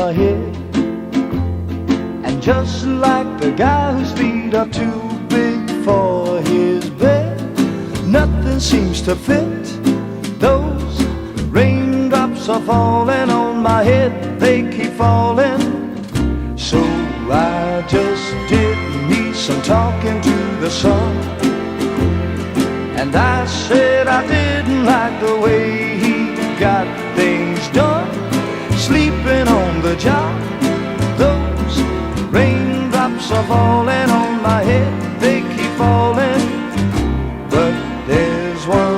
my head. And just like the guy whose feet are too big for his bed, nothing seems to fit. Those raindrops are falling on my head, they keep falling. So I just did me some talking to the sun, and I said I didn't like the way he got things done, sleeping on the job. Those raindrops are falling on my head, they keep falling. But there's one